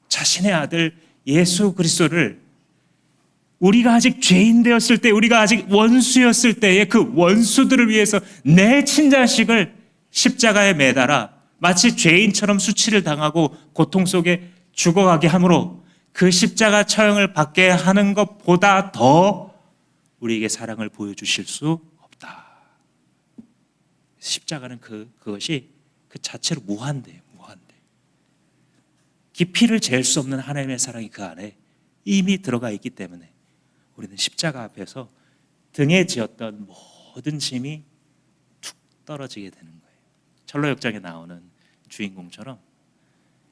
자신의 아들 예수 그리스도를 우리가 아직 죄인 되었을 때, 우리가 아직 원수였을 때에 그 원수들을 위해서 내 친자식을 십자가에 매달아 마치 죄인처럼 수치를 당하고 고통 속에 죽어가게 함으로 그 십자가 처형을 받게 하는 것보다 더 우리에게 사랑을 보여주실 수 없다. 십자가는 그것이 그 자체로 무한대예요. 무한대. 깊이를 잴 수 없는 하나님의 사랑이 그 안에 이미 들어가 있기 때문에 우리는 십자가 앞에서 등에 지었던 모든 짐이 툭 떨어지게 되는 거예요. 철로역정에 나오는 주인공처럼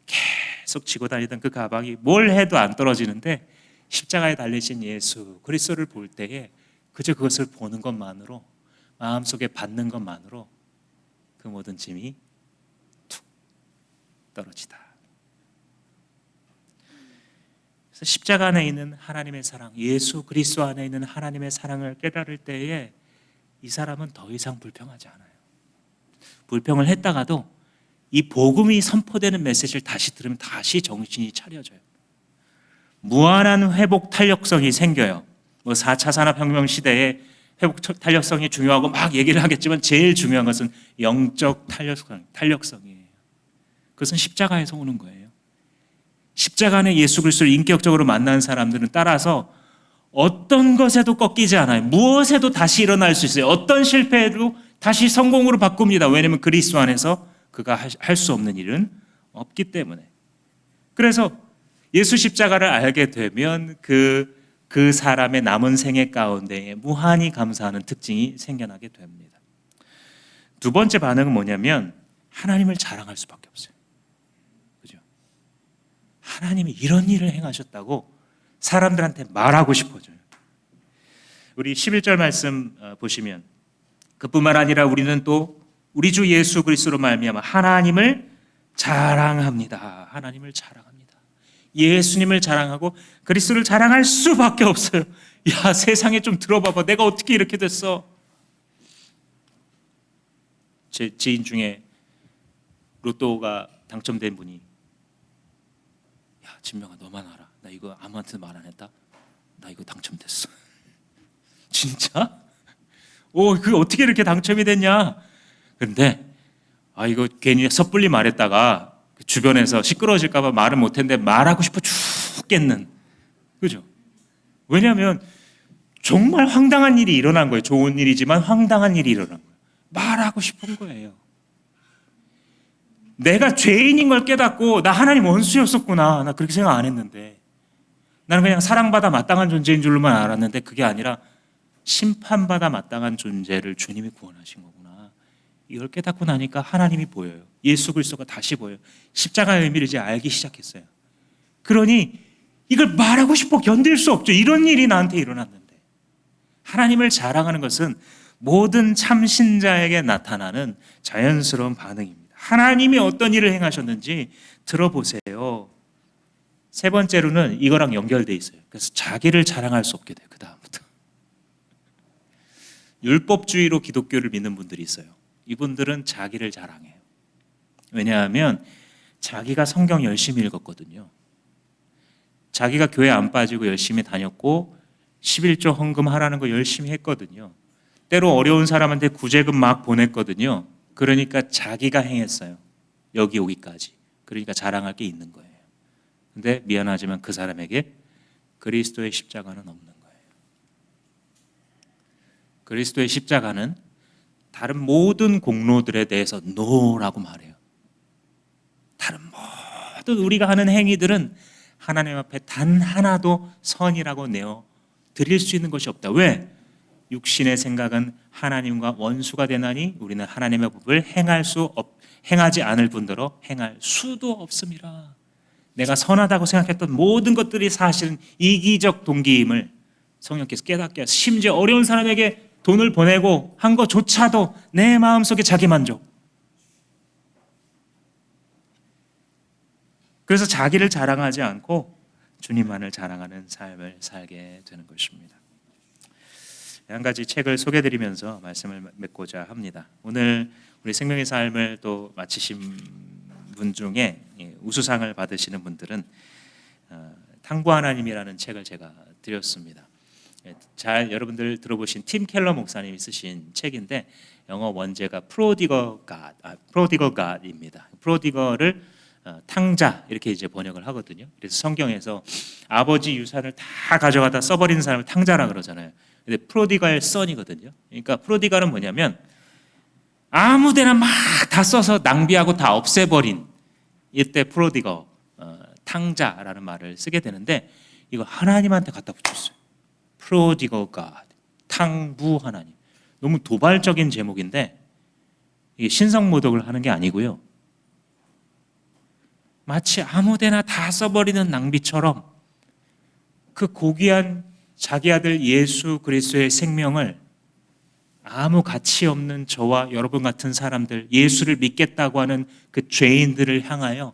계속 지고 다니던 그 가방이 뭘 해도 안 떨어지는데 십자가에 달리신 예수 그리스도를 볼 때에 그저 그것을 보는 것만으로, 마음속에 받는 것만으로 그 모든 짐이 툭 떨어지다. 그래서 십자가 안에 있는 하나님의 사랑, 예수 그리스도 안에 있는 하나님의 사랑을 깨달을 때에 이 사람은 더 이상 불평하지 않아요. 불평을 했다가도 이 복음이 선포되는 메시지를 다시 들으면 다시 정신이 차려져요. 무한한 회복 탄력성이 생겨요. 4차 산업혁명 시대에 회복 탄력성이 중요하고 막 얘기를 하겠지만 제일 중요한 것은 영적 탄력성이에요. 그것은 십자가에서 오는 거예요. 십자가 안에 예수 그리스도를 인격적으로 만난 사람들은 따라서 어떤 것에도 꺾이지 않아요. 무엇에도 다시 일어날 수 있어요. 어떤 실패에도 다시 성공으로 바꿉니다. 왜냐하면 그리스도 안에서 그가 할 수 없는 일은 없기 때문에. 그래서 예수 십자가를 알게 되면 그 사람의 남은 생애 가운데에 무한히 감사하는 특징이 생겨나게 됩니다. 두 번째 반응은 뭐냐면 하나님을 자랑할 수밖에 없어요. 그죠? 하나님이 이런 일을 행하셨다고 사람들한테 말하고 싶어져요. 우리 11절 말씀 보시면 그뿐만 아니라 우리는 또 우리 주 예수 그리스도로 말미암아 하나님을 자랑합니다. 하나님을 자랑합니다. 예수님을 자랑하고 그리스도를 자랑할 수밖에 없어요. 야, 세상에 좀 들어봐봐. 내가 어떻게 이렇게 됐어? 제 지인 중에 로또가 당첨된 분이 야, 진명아 너만 알아. 나 이거 아무한테도 말 안 했다. 나 이거 당첨됐어. 진짜? 그게 어떻게 이렇게 당첨이 됐냐? 근데 이거 괜히 섣불리 말했다가 주변에서 시끄러워질까 봐 말을 못했는데 말하고 싶어 죽겠는. 그죠? 왜냐하면 정말 황당한 일이 일어난 거예요. 좋은 일이지만 황당한 일이 일어난 거예요. 말하고 싶은 거예요. 내가 죄인인 걸 깨닫고 나 하나님 원수였었구나. 나 그렇게 생각 안 했는데. 나는 그냥 사랑받아 마땅한 존재인 줄로만 알았는데 그게 아니라 심판받아 마땅한 존재를 주님이 구원하신 거구나. 이걸 깨닫고 나니까 하나님이 보여요. 예수 그리스도가 다시 보여요. 십자가의 의미를 이제 알기 시작했어요. 그러니 이걸 말하고 싶어 견딜 수 없죠. 이런 일이 나한테 일어났는데. 하나님을 자랑하는 것은 모든 참신자에게 나타나는 자연스러운 반응입니다. 하나님이 어떤 일을 행하셨는지 들어보세요. 세 번째로는 이거랑 연결돼 있어요. 그래서 자기를 자랑할 수 없게 돼요. 그 다음부터. 율법주의로 기독교를 믿는 분들이 있어요. 이분들은 자기를 자랑해요. 왜냐하면 자기가 성경 열심히 읽었거든요. 자기가 교회 안 빠지고 열심히 다녔고 11조 헌금하라는 거 열심히 했거든요. 때로 어려운 사람한테 구제금 막 보냈거든요. 그러니까 자기가 행했어요. 여기 오기까지. 그러니까 자랑할 게 있는 거예요. 근데 미안하지만 그 사람에게 그리스도의 십자가는 없는 거예요. 그리스도의 십자가는 다른 모든 공로들에 대해서 no라고 말해요. 다른 모든 우리가 하는 행위들은 하나님 앞에 단 하나도 선이라고 내어 드릴 수 있는 것이 없다. 왜? 육신의 생각은 하나님과 원수가 되나니 우리는 하나님의 법을 행하지 않을 뿐더러 행할 수도 없음이라. 내가 선하다고 생각했던 모든 것들이 사실은 이기적 동기임을 성령께서 깨닫게 하셔서 심지어 어려운 사람에게 돈을 보내고 한 것조차도 내 마음속에 자기 만족. 그래서 자기를 자랑하지 않고 주님만을 자랑하는 삶을 살게 되는 것입니다. 한 가지 책을 소개해드리면서 말씀을 맺고자 합니다. 오늘 우리 생명의 삶을 또 마치신 분 중에 우수상을 받으시는 분들은 탕부 하나님이라는 책을 제가 드렸습니다. 잘 여러분들 들어보신 팀 켈러 목사님이 쓰신 책인데 영어 원제가 Prodigal God입니다. 프로디거를 탕자 이렇게 이제 번역을 하거든요. 그래서 성경에서 아버지 유산을 다 가져가다 써버리는 사람을 탕자라 그러잖아요. 근데 프로디갈 선이거든요. 그러니까 프로디갈은 뭐냐면 아무데나 막 다 써서 낭비하고 다 없애버린 이때 프로디거 탕자라는 말을 쓰게 되는데 이거 하나님한테 갖다 붙였어요. 프로디거 갓 탕부 하나님. 너무 도발적인 제목인데 이게 신성모독을 하는 게 아니고요. 마치 아무데나 다 써버리는 낭비처럼 그 고귀한 자기 아들 예수 그리스도의 생명을 아무 가치 없는 저와 여러분 같은 사람들, 예수를 믿겠다고 하는 그 죄인들을 향하여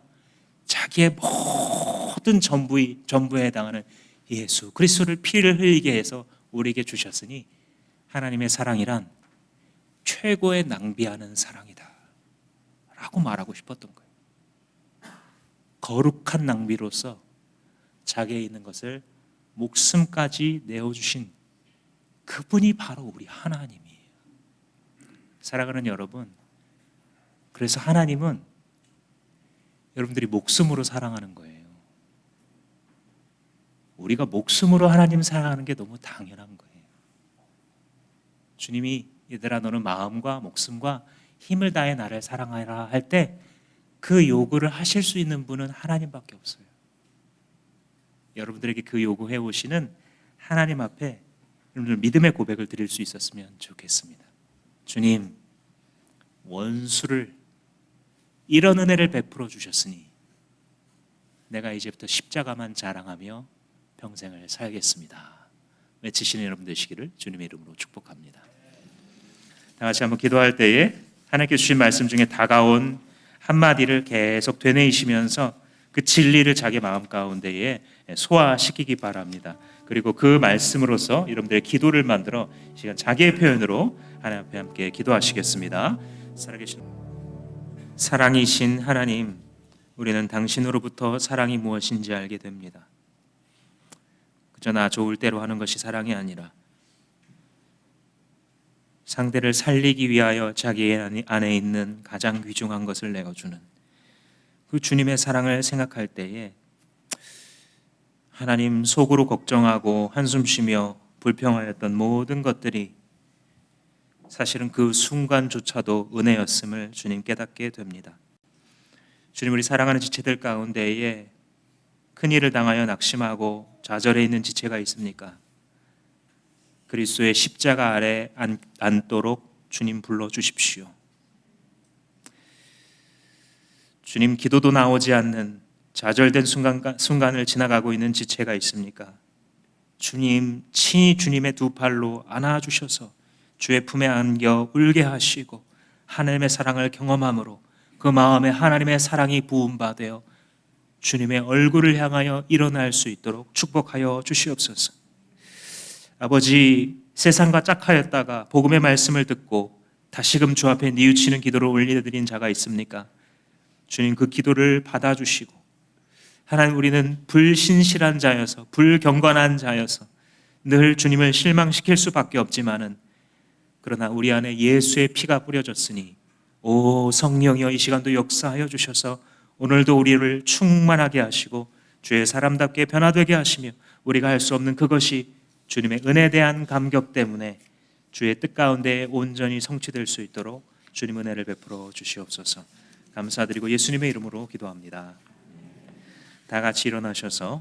자기의 모든 전부에 해당하는 예수 그리스도를 피를 흘리게 해서 우리에게 주셨으니 하나님의 사랑이란 최고의 낭비하는 사랑이다 라고 말하고 싶었던 거예요. 거룩한 낭비로서 자기에 있는 것을 목숨까지 내어주신 그분이 바로 우리 하나님이에요. 사랑하는 여러분, 그래서 하나님은 여러분들이 목숨으로 사랑하는 거예요. 우리가 목숨으로 하나님 사랑하는 게 너무 당연한 거예요. 주님이 얘들아 너는 마음과 목숨과 힘을 다해 나를 사랑하라 할 때 그 요구를 하실 수 있는 분은 하나님밖에 없어요. 여러분들에게 그 요구해 오시는 하나님 앞에 여러분들 믿음의 고백을 드릴 수 있었으면 좋겠습니다. 주님, 원수를 이런 은혜를 베풀어 주셨으니 내가 이제부터 십자가만 자랑하며 평생을 살겠습니다. 외치시는 여러분 되시기를 주님의 이름으로 축복합니다. 다 같이 한번 기도할 때에 하나님께 주신 말씀 중에 다가온 한마디를 계속 되뇌이시면서 그 진리를 자기 마음 가운데에 소화시키기 바랍니다. 그리고 그 말씀으로서 여러분들의 기도를 만들어 시간 자기의 표현으로 하나님 앞에 함께 기도하시겠습니다. 살아계신 사랑이신 하나님, 우리는 당신으로부터 사랑이 무엇인지 알게 됩니다. 그저 나 좋을 대로 하는 것이 사랑이 아니라 상대를 살리기 위하여 자기 안에 있는 가장 귀중한 것을 내어주는 그 주님의 사랑을 생각할 때에 하나님 속으로 걱정하고 한숨 쉬며 불평하였던 모든 것들이 사실은 그 순간조차도 은혜였음을 주님 깨닫게 됩니다. 주님, 우리 사랑하는 지체들 가운데에 큰일을 당하여 낙심하고 좌절해 있는 지체가 있습니까? 그리스도의 십자가 아래 앉도록 주님 불러주십시오. 주님, 기도도 나오지 않는 좌절된 순간을 지나가고 있는 지체가 있습니까? 주님, 친히 주님의 두 팔로 안아주셔서 주의 품에 안겨 울게 하시고 하나님의 사랑을 경험함으로 그 마음에 하나님의 사랑이 부음받아 주님의 얼굴을 향하여 일어날 수 있도록 축복하여 주시옵소서. 아버지, 세상과 짝하였다가 복음의 말씀을 듣고 다시금 주 앞에 뉘우치는 기도를 올려드린 자가 있습니까? 주님, 그 기도를 받아주시고, 하나님, 우리는 불신실한 자여서 불경건한 자여서 늘 주님을 실망시킬 수밖에 없지만은, 그러나 우리 안에 예수의 피가 뿌려졌으니 오 성령이여, 이 시간도 역사하여 주셔서 오늘도 우리를 충만하게 하시고 주의 사람답게 변화되게 하시며, 우리가 할 수 없는 그것이 주님의 은혜에 대한 감격 때문에 주의 뜻 가운데 온전히 성취될 수 있도록 주님 은혜를 베풀어 주시옵소서. 감사드리고 예수님의 이름으로 기도합니다. 다 같이 일어나셔서